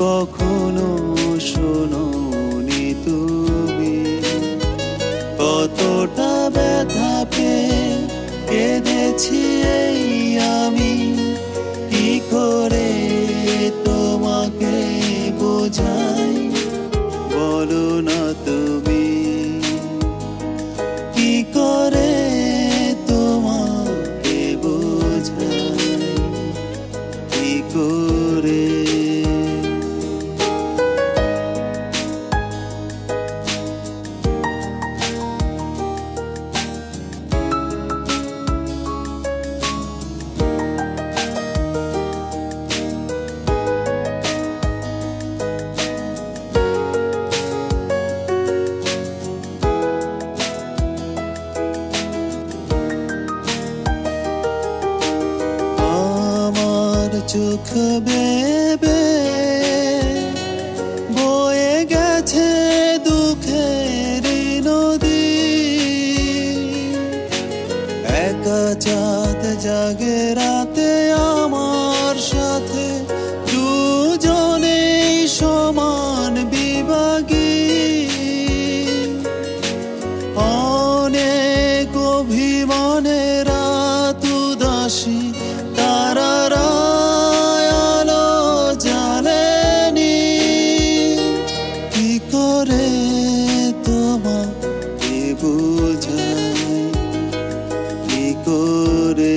কখনো শোনোনি তুমি, কতটা ব্যথা পেয়ে কেঁদেছি এই আমি। কি করে তোমাকে বোঝাই বলো না তুমি, কি করে তোমাকে বোঝাই, কি করে। চোখ বেবে বয়ে গেছে দুঃখের নদী, একা চাঁদ জাগে রাতে আমার সাথে, দুজনেই সমান বিভাগী। অনেক অভিমানে রাত উদাসী, তারারা বোঝাই, কি করে।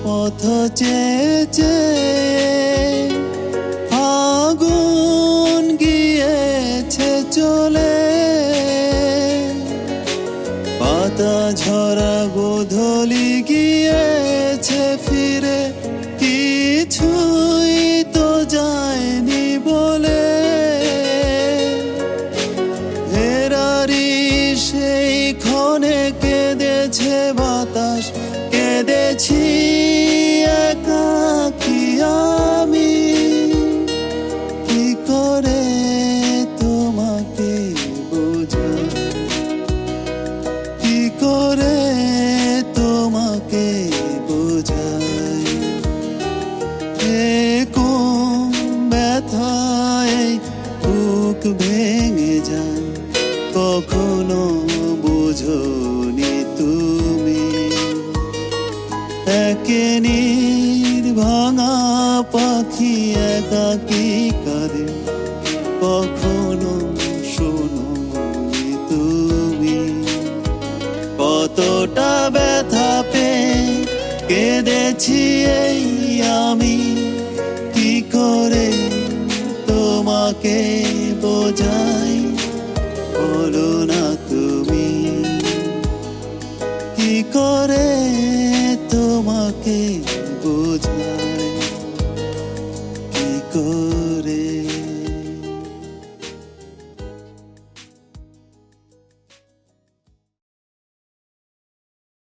পথ চেয়ে আগুন গিয়েছে চলে, পাতা ঝরা গোধূলি গিয়েছে ফিরে, কিছুই তো যায়নি বলে। ফেরারি সেই ক্ষণে কেঁদেছে বাতাস, কেঁদেছি একাকী আমি। কি করে তোমাকে বোঝাই, কি করে তোমাকে বোঝাই। কোন ব্যথায় বুক ভেঙে যায়, কখনো বোঝোনি তুমি। একে ভাঙা পাখি একাকী কাঁদে, কখনো শোনোনি তুমি। কতটা ব্যথা পেয়ে কেঁদেছি এই আমি, কি করে তোমাকে বোঝাই বলো না তুমি, কি করে তোমাকে বোঝাই, কি করে।